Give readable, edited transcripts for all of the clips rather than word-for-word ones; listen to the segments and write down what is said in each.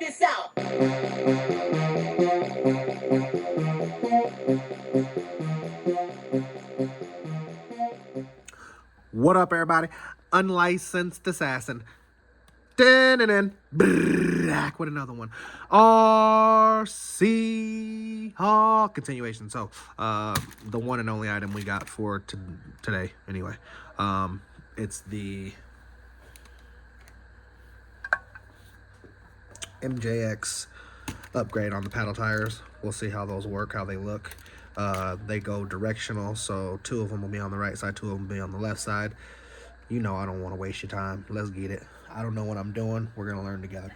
this out. What up, everybody? Unlicensed assassin. Back with another one. RC Hawk continuation. So, the one and only item we got for today, anyway. It's the MJX upgrade on the paddle tires. We'll see how those work, how they look. They go directional, so 2 of them will be on the right side, 2 of them will be on the left side. You know I don't want to waste your time. Let's get it. I don't know what I'm doing. We're going to learn together.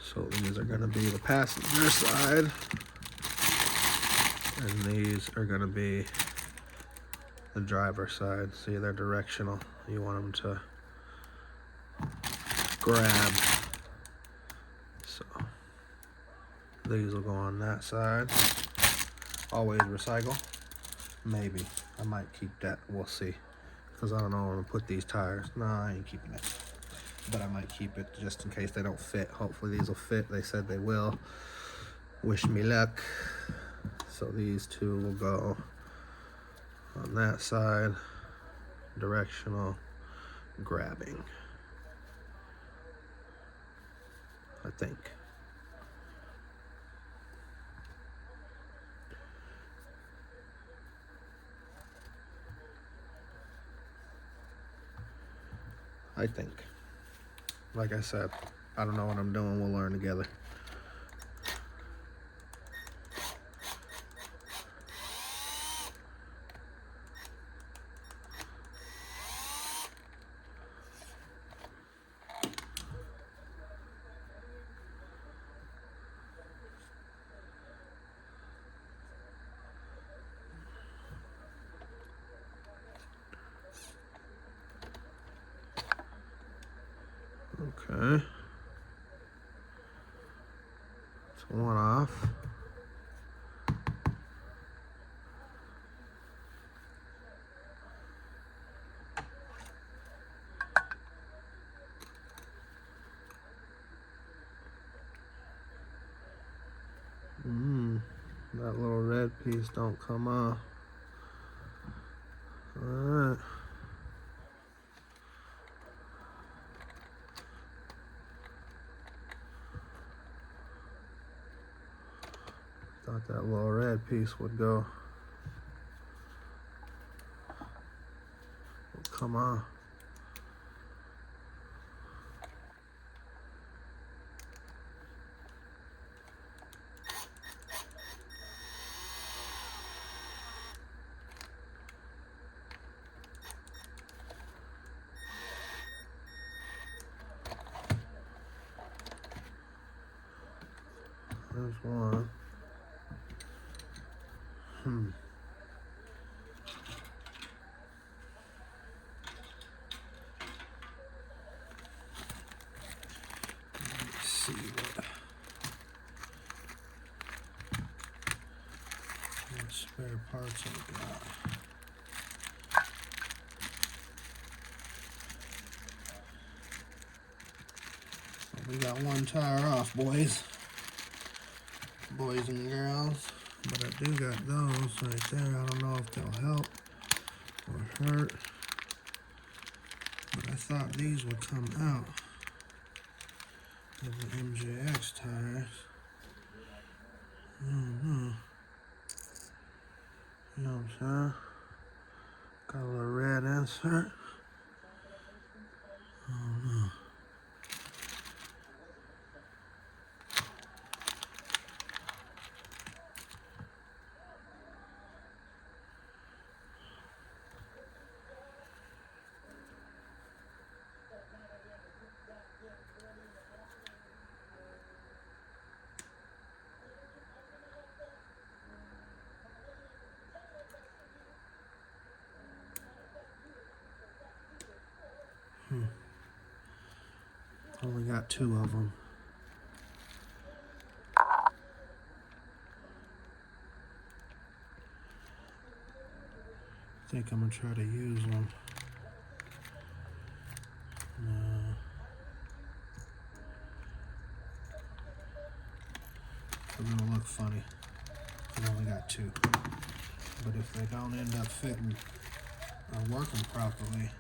So these are going to be the passenger side, and these are going to be the driver's side. See, they're directional. You want them to grab. So these will go on that side. Always recycle. Maybe. I might keep that. We'll see. Because I don't know where I'm going to put these tires. No, I ain't keeping it. But I might keep it just in case they don't fit. Hopefully these will fit. They said they will. Wish me luck. So these 2 will go on that side. Directional grabbing. I think. Like I said, I don't know what I'm doing. We'll learn together. Okay. It's one off. That little red piece don't come off. Alright. Thought that little red piece would go. Come on. There's one. Let's see what spare parts I got. So we got one tire off, boys and girls. But I do got those right there. I don't know if they'll help or hurt. But I thought these would come out of the MJX tires. You know what I'm saying? Got a little red insert. Only got 2 of them. I think I'm gonna try to use them. They're gonna look funny. I only got 2. But if they don't end up fitting or working properly,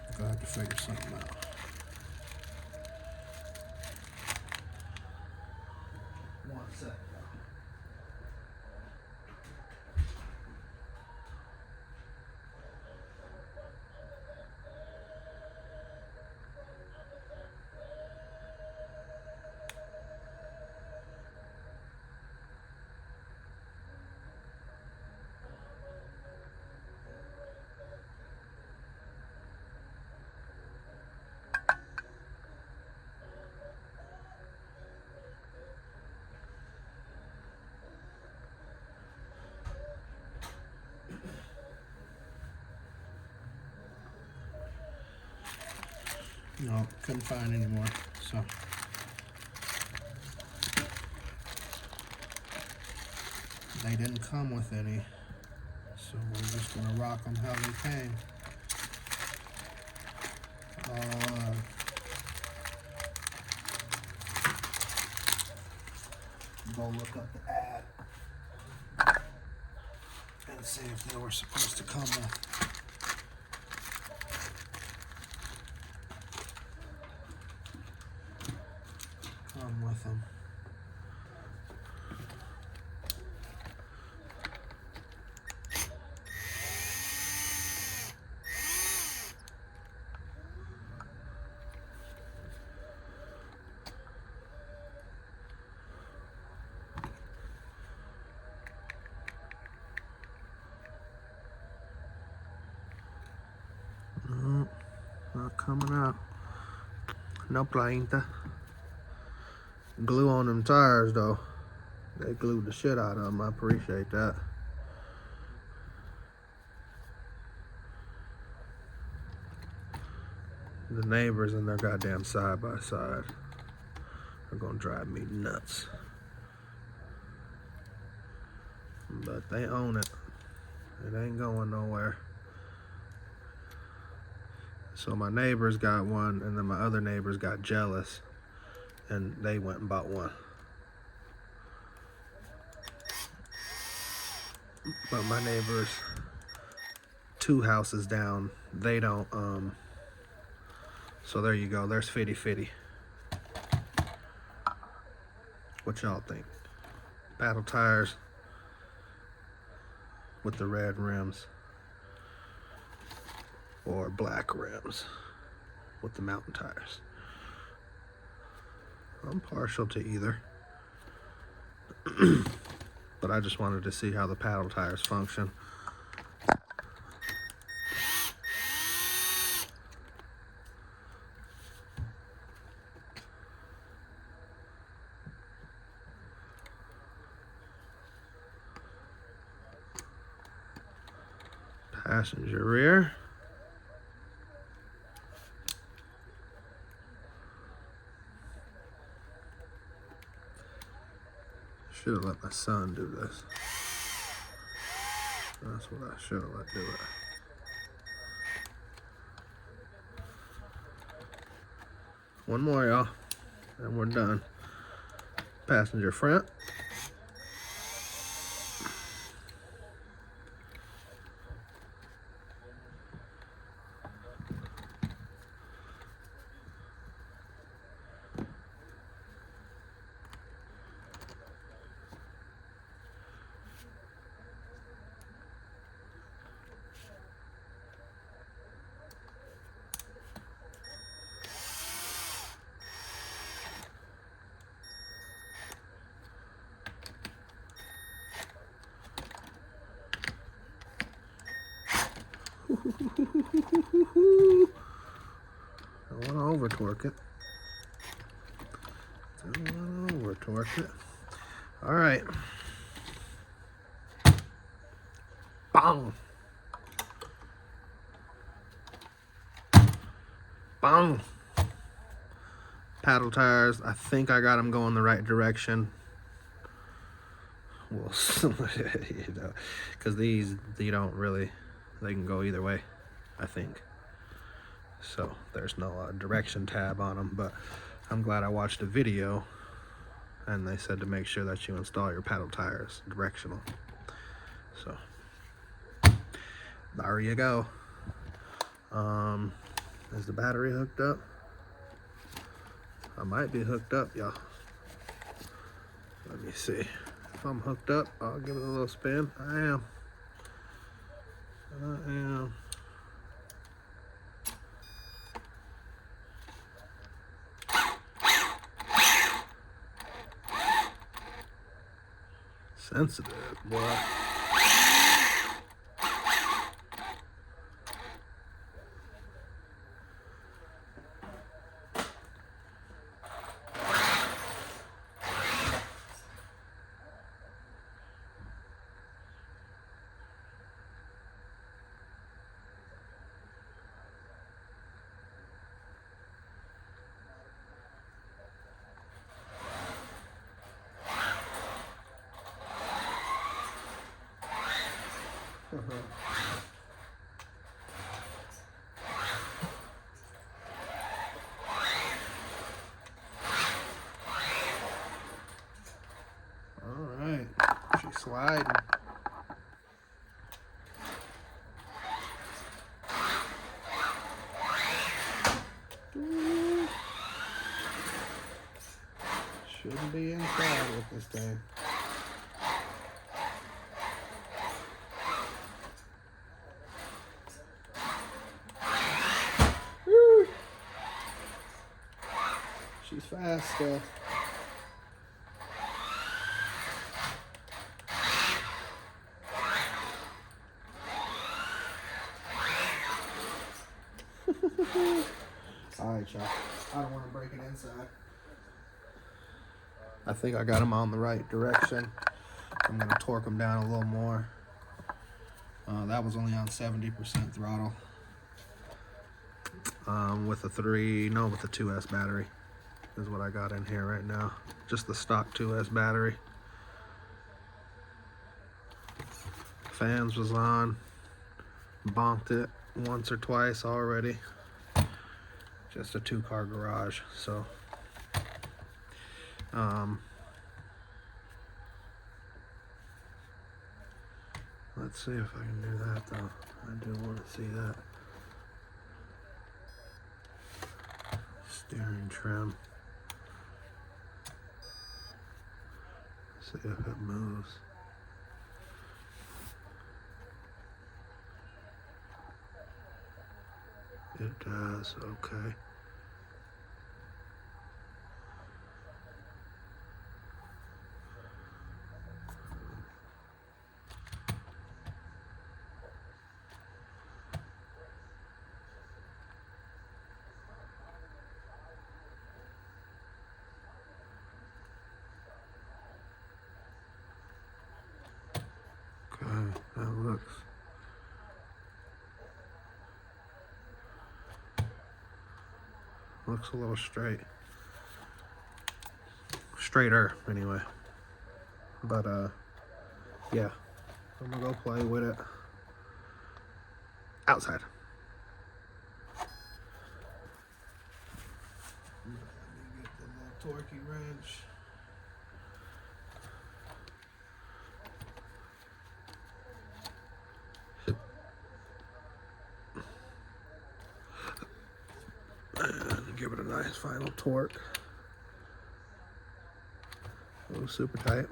I'm gonna have to figure something out. One second. No, couldn't find any more, so they didn't come with any, so we're just gonna rock them how they came. Go look up the ad and see if they were supposed to come with. With them. No, not coming out. No planta. Glue on them tires though. They glued the shit out of them. I appreciate that. The neighbors in their goddamn side by side are gonna drive me nuts. But they own it. It ain't going nowhere. So my neighbors got one, and then my other neighbors got jealous, and they went and bought one. But my neighbors 2 houses down, they don't, so there you go, there's 50-50. What y'all think? Paddle tires with the red rims, or black rims with the mountain tires? I'm partial to either. But I just wanted to see how the paddle tires function. Passenger rear. Should have let my son do this. That's what I should have let do it. One more, y'all, and we're done. Passenger front. Don't want to over torque it. Don't want to over torque it. All right. Bang. Bang! Paddle tires, I think I got them going the right direction. Well, you know, because these, you don't really, they can go either way, I think. So there's no direction tab on them, but I'm glad I watched a video and they said to make sure that you install your paddle tires directional. So there you go. Is the battery hooked up? I might be hooked up, y'all. Let me see. If I'm hooked up, I'll give it a little spin. I am. Sensitive, boy. Alright, she's sliding. Shouldn't be inside with this thing. Woo. She's fast still. Alright, y'all. I don't want to break it inside. I think I got them on the right direction. I'm going to torque them down a little more. That was only on 70% throttle. With the 2S battery is what I got in here right now. Just the stock 2S battery. Fans was on. Bonked it once or twice already. Just a 2-car garage, so let's see if I can do that though. I do want to see that. Steering trim. See if it moves. It does, okay. Okay, that looks a little straighter anyway. But yeah, I'm gonna go play with it outside. Let me get the little torquey wrench. And give it a nice final torque. Oh, super tight.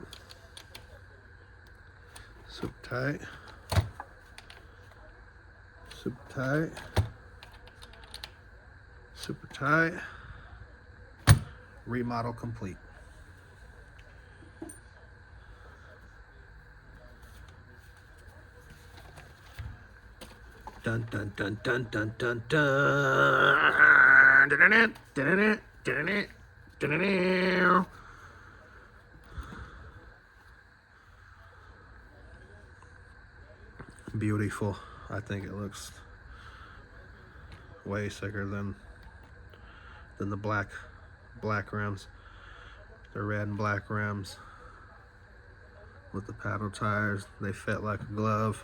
Super tight. Super tight. Super tight. Remodel complete. Dun dun dun dun dun dun dun. Dun dun dun dun dun. Beautiful. I think it looks way sicker than than the black rims. They're red and black rims with the paddle tires. They fit like a glove.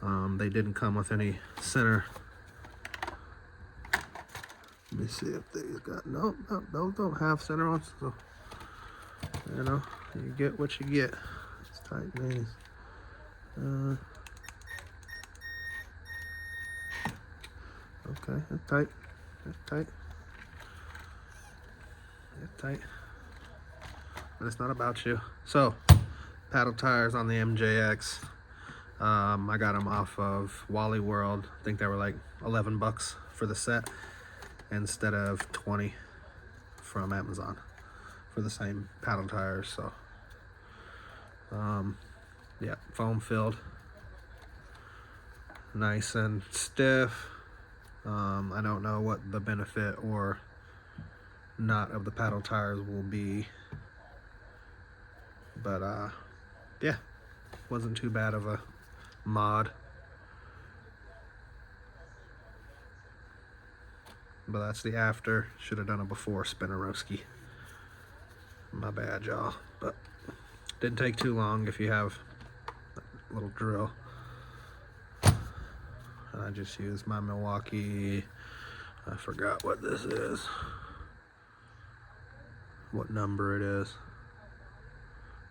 They didn't come with any center. Let me see if these got, no, those don't have center ones. So, you know, you get what you get. Let's tighten these. Okay, that's tight. That's tight. That's tight. But it's not about you. So, paddle tires on the MJX. I got them off of Wally World. I think they were like 11 bucks for the set instead of 20 from Amazon for the same paddle tires. So, yeah, foam filled, nice and stiff. I don't know what the benefit or not of the paddle tires will be, but yeah, wasn't too bad of a mod. But that's the after. Should have done it before, Spinnerowski. My bad, y'all. But didn't take too long if you have a little drill. And I just used my Milwaukee, I forgot what this is, what number it is,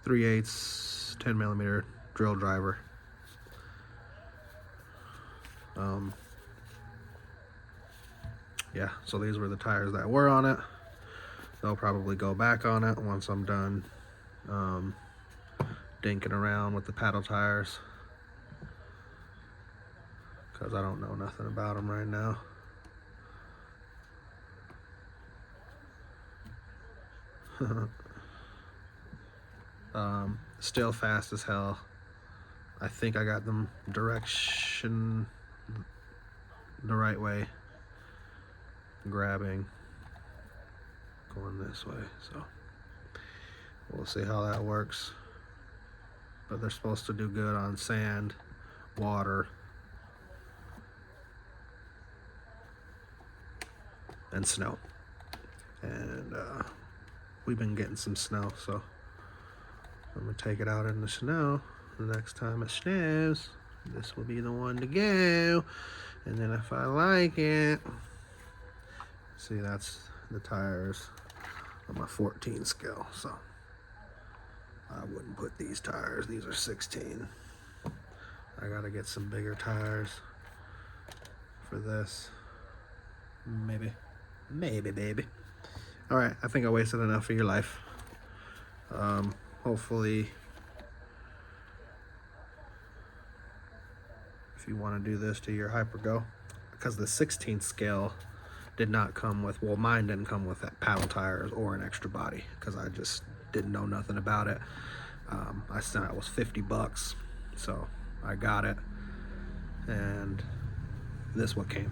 3/8 10mm drill driver. Yeah, so these were the tires that were on it. They'll probably go back on it once I'm done dinking around with the paddle tires, because I don't know nothing about them right now. Still fast as hell. I think I got them direction the right way, grabbing, going this way, so we'll see how that works. But they're supposed to do good on sand, water, and snow. And we've been getting some snow, so I'm gonna take it out in the snow. The next time it snows, this will be the one to go. And then if I like it, see, that's the tires on my 14 scale, so I wouldn't put these tires. These are 16. I gotta get some bigger tires for this. Maybe, baby. All right, I think I wasted enough of your life. Hopefully, if you want to do this to your Hyper Go, because the 16th scale did not come with, well, mine didn't come with that paddle tires or an extra body, because I just didn't know nothing about it. I said it was 50 bucks, so I got it, and this what came.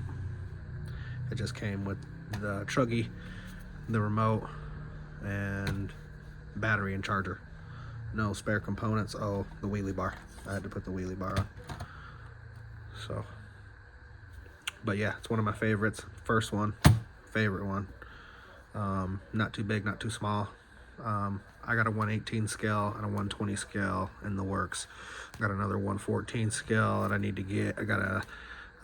It just came with the truggy, the remote, and battery and charger. No spare components. Oh, the wheelie bar. I had to put the wheelie bar on. So, but yeah, it's one of my favorites. First one, favorite one. Not too big, not too small. I got a 118 scale and a 120 scale in the works. I got another 114 scale that I need to get. I got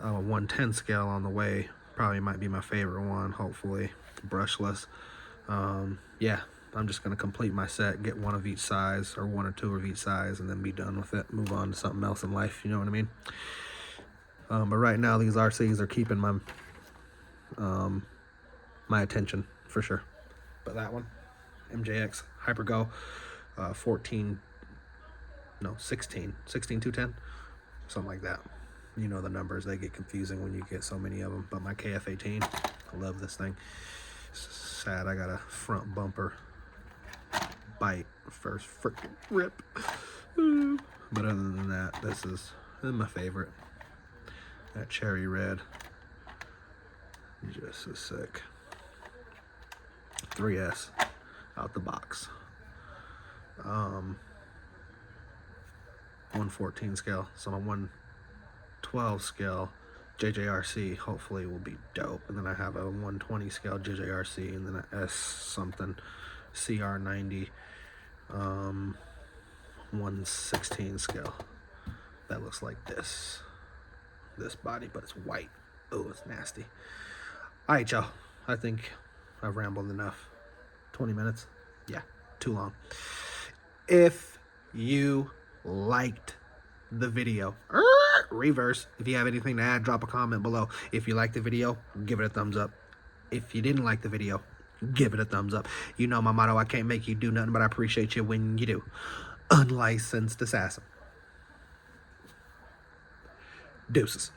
a 110 scale on the way. Probably might be my favorite one, hopefully. Brushless. Yeah, I'm just going to complete my set, get one of each size, or one or two of each size, and then be done with it. Move on to something else in life, you know what I mean? But right now, these RCs are keeping my my attention, for sure. But that one, MJX Hyper Go, 16 210, something like that. You know the numbers, they get confusing when you get so many of them. But my KF18, I love this thing. Sad I got a front bumper bite first freaking rip. But other than that, this is my favorite. That cherry red, just as sick. 3S out the box. 114 scale, so on 112 scale, JJRC hopefully will be dope. And then I have a 120 scale JJRC, and then a S something CR90 116 scale that looks like this body, but it's white. Oh, it's nasty. All right, y'all, I think I've rambled enough. 20 minutes, yeah, too long. If you liked the video, reverse, if you have anything to add, drop a comment below. If you liked the video, give it a thumbs up. If you didn't like the video, give it a thumbs up. You know my motto, I can't make you do nothing, but I appreciate you when you do. Unlicensed assassin. Deuces.